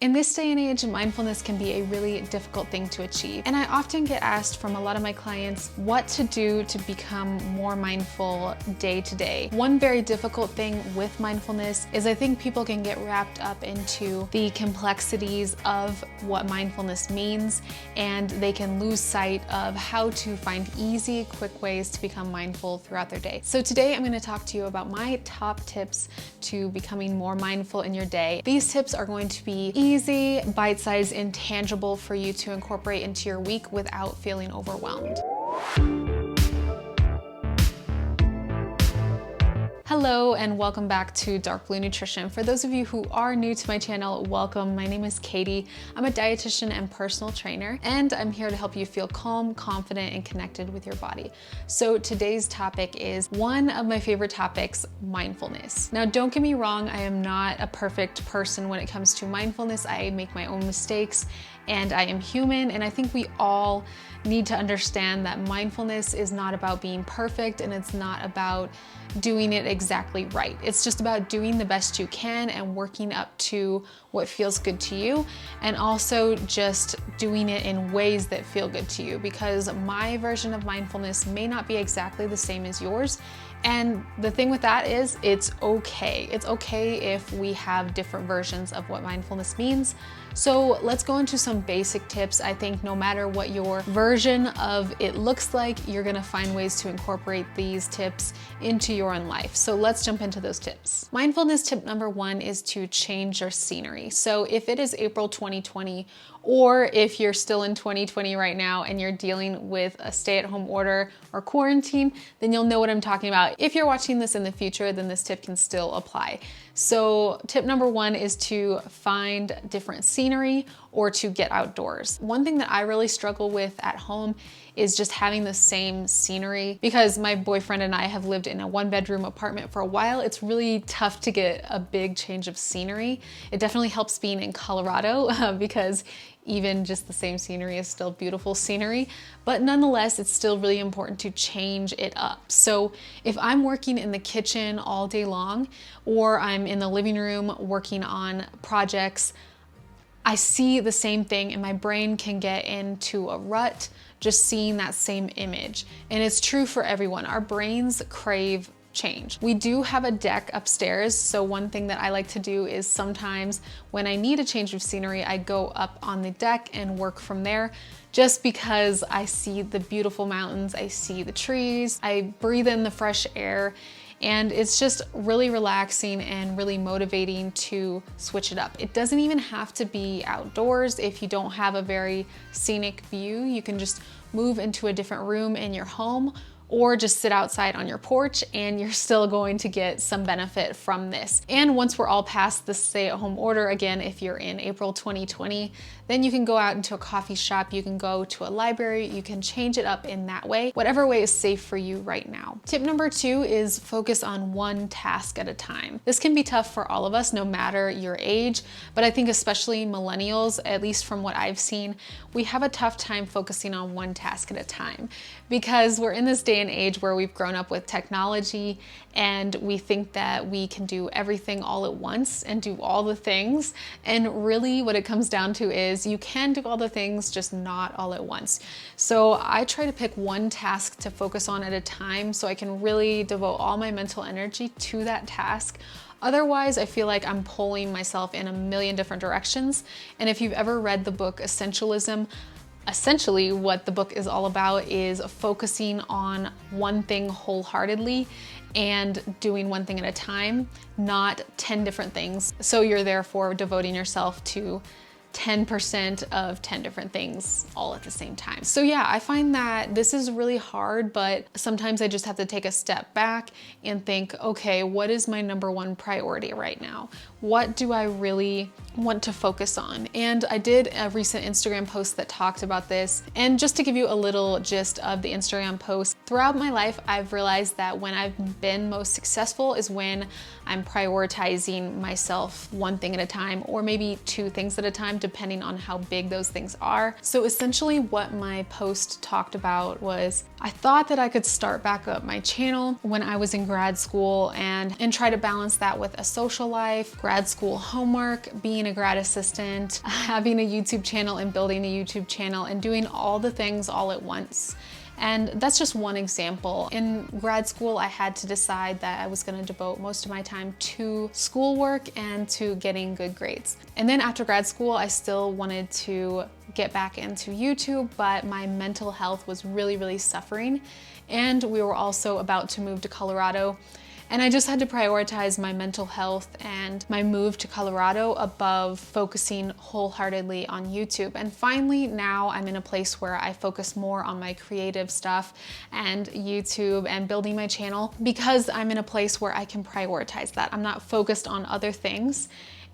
In this day and age, mindfulness can be a really difficult thing to achieve. And I often get asked from a lot of my clients what to do to become more mindful day to day. One very difficult thing with mindfulness is I think people can get wrapped up into the complexities of what mindfulness means, and they can lose sight of how to find easy, quick ways to become mindful throughout their day. So today I'm going to talk to you about my top tips to becoming more mindful in your day. These tips are going to be easy, bite-sized, and tangible for you to incorporate into your week without feeling overwhelmed. Hello and welcome back to Dark Blue Nutrition. For those of you who are new to my channel, welcome. My name is Katie. I'm a dietitian and personal trainer, and I'm here to help you feel calm, confident, and connected with your body. So today's topic is one of my favorite topics, mindfulness. Now, don't get me wrong, I am not a perfect person when it comes to mindfulness. I make my own mistakes and I am human, and I think we all need to understand that mindfulness is not about being perfect, and it's not about doing it exactly right. It's just about doing the best you can and working up to what feels good to you, and also just doing it in ways that feel good to you, because my version of mindfulness may not be exactly the same as yours. And the thing with that is it's okay. It's okay if we have different versions of what mindfulness means. So let's go into some basic tips. I think no matter what your version of it looks like, you're gonna find ways to incorporate these tips into your own life. So let's jump into those tips. Mindfulness tip number one is to change your scenery. So if it is April 2020, or if you're still in 2020 right now and you're dealing with a stay-at-home order or quarantine, then you'll know what I'm talking about. If you're watching this in the future, then this tip can still apply. So tip number one is to find different scenery or to get outdoors. One thing that I really struggle with at home is just having the same scenery. Because my boyfriend and I have lived in a one-bedroom apartment for a while, it's really tough to get a big change of scenery. It definitely helps being in Colorado because even just the same scenery is still beautiful scenery, but nonetheless, it's still really important to change it up. So if I'm working in the kitchen all day long, or I'm in the living room working on projects, I see the same thing and my brain can get into a rut just seeing that same image. And it's true for everyone. Our brains crave change. We do have a deck upstairs, so one thing that I like to do is sometimes when I need a change of scenery, I go up on the deck and work from there, just because I see the beautiful mountains, I see the trees, I breathe in the fresh air, and it's just really relaxing and really motivating to switch it up. It doesn't even have to be outdoors. If you don't have a very scenic view, you can just move into a different room in your home, or just sit outside on your porch, and you're still going to get some benefit from this. And once we're all past the stay-at-home order, again, if you're in April 2020, then you can go out into a coffee shop, you can go to a library, you can change it up in that way, whatever way is safe for you right now. Tip number two is focus on one task at a time. This can be tough for all of us, no matter your age, but I think especially millennials, at least from what I've seen, we have a tough time focusing on one task at a time, because we're in this day and age where we've grown up with technology and we think that we can do everything all at once and do all the things. And really what it comes down to is you can do all the things, just not all at once. So I try to pick one task to focus on at a time so I can really devote all my mental energy to that task. Otherwise, I feel like I'm pulling myself in a million different directions. And if you've ever read the book Essentialism, essentially what the book is all about is focusing on one thing wholeheartedly and doing one thing at a time, not 10 different things. So you're therefore devoting yourself to 10% of 10 different things all at the same time. So yeah, I find that this is really hard, but sometimes I just have to take a step back and think, okay, what is my number one priority right now? What do I really want to focus on? And I did a recent Instagram post that talked about this. And just to give you a little gist of the Instagram post, throughout my life, I've realized that when I've been most successful is when I'm prioritizing myself one thing at a time, or maybe two things at a time, depending on how big those things are. So essentially what my post talked about was, I thought that I could start back up my channel when I was in grad school and try to balance that with a social life, grad school homework, being a grad assistant, having a YouTube channel and building a YouTube channel, and doing all the things all at once. And that's just one example. In grad school, I had to decide that I was gonna devote most of my time to schoolwork and to getting good grades. And then after grad school, I still wanted to get back into YouTube, but my mental health was really suffering. And we were also about to move to Colorado. And I just had to prioritize my mental health and my move to Colorado above focusing wholeheartedly on YouTube. And finally, now I'm in a place where I focus more on my creative stuff and YouTube and building my channel, because I'm in a place where I can prioritize that. I'm not focused on other things.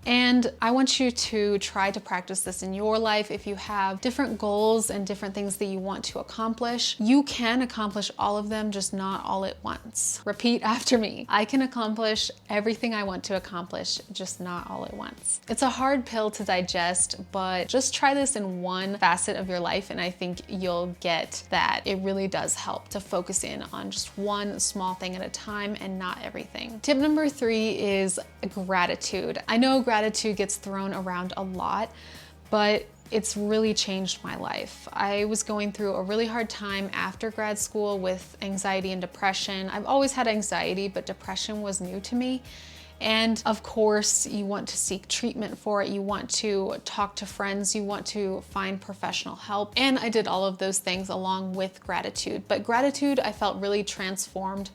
And I want you to try to practice this in your life. If you have different goals and different things that you want to accomplish, you can accomplish all of them, just not all at once. Repeat after me. I can accomplish everything I want to accomplish, just not all at once. It's a hard pill to digest, but just try this in one facet of your life, and I think you'll get that it really does help to focus in on just one small thing at a time and not everything. Tip number 3 is gratitude. I know gratitude gets thrown around a lot, but it's really changed my life. I was going through a really hard time after grad school with anxiety and depression. I've always had anxiety, but depression was new to me. And of course, you want to seek treatment for it. You want to talk to friends. You want to find professional help. And I did all of those things along with gratitude. But gratitude, I felt, really transformed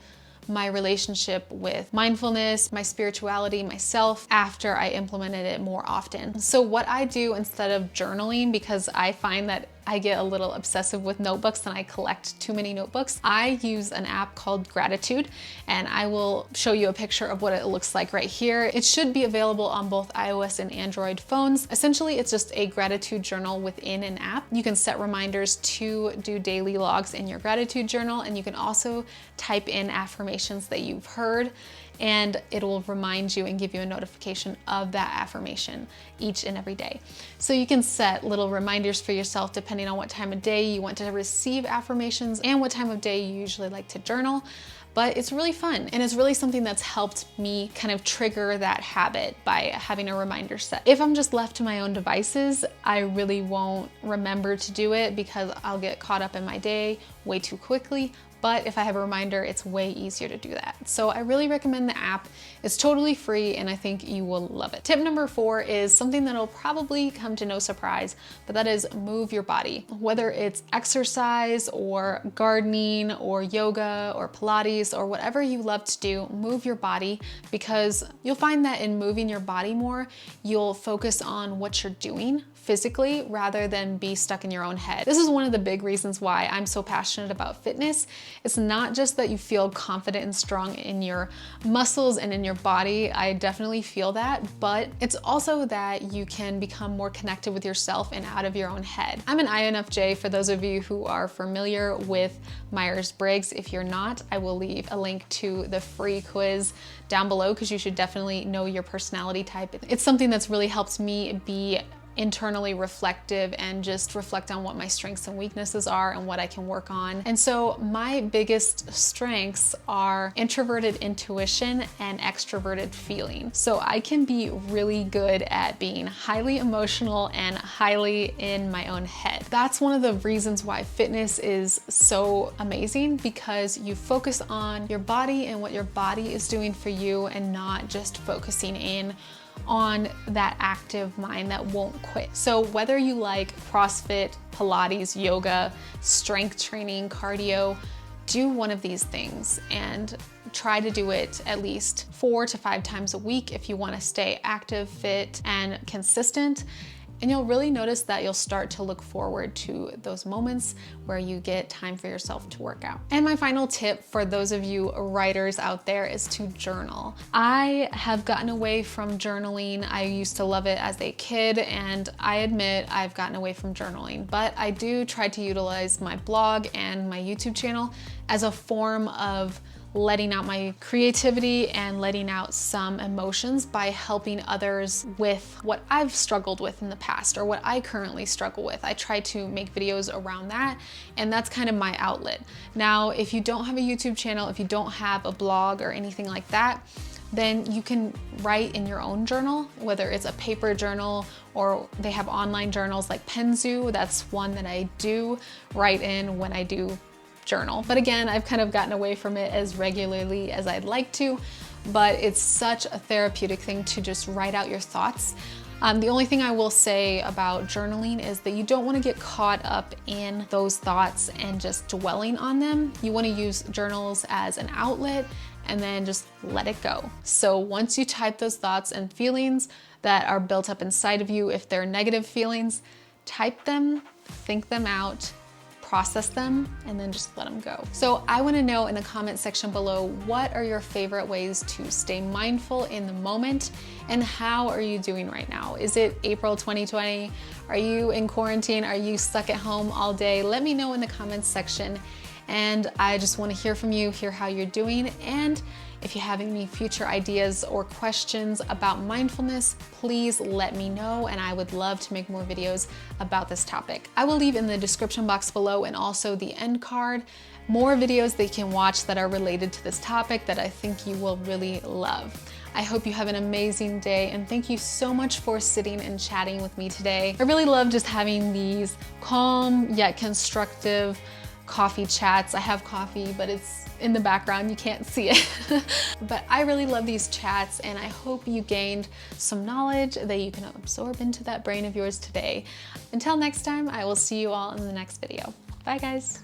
my relationship with mindfulness, my spirituality, myself, after I implemented it more often. So what I do instead of journaling, because I find that I get a little obsessive with notebooks and I collect too many notebooks, I use an app called Gratitude, and I will show you a picture of what it looks like right here. It should be available on both iOS and Android phones. Essentially, it's just a gratitude journal within an app. You can set reminders to do daily logs in your gratitude journal, and you can also type in affirmations that you've heard, and it will remind you and give you a notification of that affirmation each and every day. So you can set little reminders for yourself depending on what time of day you want to receive affirmations and what time of day you usually like to journal. But it's really fun, and it's really something that's helped me kind of trigger that habit by having a reminder set. If I'm just left to my own devices, I really won't remember to do it because I'll get caught up in my day way too quickly. But if I have a reminder, it's way easier to do that. So I really recommend the app. It's totally free, and I think you will love it. Tip number 4 is something that'll probably come to no surprise, but that is move your body. Whether it's exercise or gardening or yoga or Pilates or whatever you love to do, move your body, because you'll find that in moving your body more, you'll focus on what you're doing physically rather than be stuck in your own head. This is one of the big reasons why I'm so passionate about fitness. It's not just that you feel confident and strong in your muscles and in your body. I definitely feel that, but it's also that you can become more connected with yourself and out of your own head. I'm an INFJ for those of you who are familiar with Myers-Briggs. If you're not, I will leave a link to the free quiz down below because you should definitely know your personality type. It's something that's really helped me be internally reflective and just reflect on what my strengths and weaknesses are and what I can work on. And so my biggest strengths are introverted intuition and extroverted feeling. So I can be really good at being highly emotional and highly in my own head. That's one of the reasons why fitness is so amazing, because you focus on your body and what your body is doing for you and not just focusing in on that active mind that won't quit. So whether you like CrossFit, Pilates, yoga, strength training, cardio, do one of these things and try to do it at least 4 to 5 times a week if you want to stay active, fit, and consistent. And you'll really notice that you'll start to look forward to those moments where you get time for yourself to work out. And my final tip for those of you writers out there is to journal. I have gotten away from journaling. I used to love it as a kid, and I admit I've gotten away from journaling, but I do try to utilize my blog and my YouTube channel as a form of letting out my creativity and letting out some emotions by helping others with what I've struggled with in the past or what I currently struggle with. I try to make videos around that, and that's kind of my outlet. Now, if you don't have a YouTube channel, if you don't have a blog or anything like that, then you can write in your own journal, whether it's a paper journal or they have online journals like Penzu. That's one that I do write in when I do journal. But again, I've kind of gotten away from it as regularly as I'd like to, but it's such a therapeutic thing to just write out your thoughts. The only thing I will say about journaling is that you don't want to get caught up in those thoughts and just dwelling on them. You want to use journals as an outlet and then just let it go. So once you type those thoughts and feelings that are built up inside of you, if they're negative feelings, type them, think them out, process them, and then just let them go. So I want to know in the comment section below, what are your favorite ways to stay mindful in the moment, and how are you doing right now? Is it April 2020? Are you in quarantine? Are you stuck at home all day? Let me know in the comments section, and I just want to hear from you, hear how you're doing, and if you have any future ideas or questions about mindfulness, please let me know, and I would love to make more videos about this topic. I will leave in the description box below and also the end card more videos that you can watch that are related to this topic that I think you will really love. I hope you have an amazing day, and thank you so much for sitting and chatting with me today. I really love just having these calm yet constructive coffee chats. I have coffee, but it's in the background, you can't see it. But I really love these chats, and I hope you gained some knowledge that you can absorb into that brain of yours today. Until next time, I will see you all in the next video. Bye guys.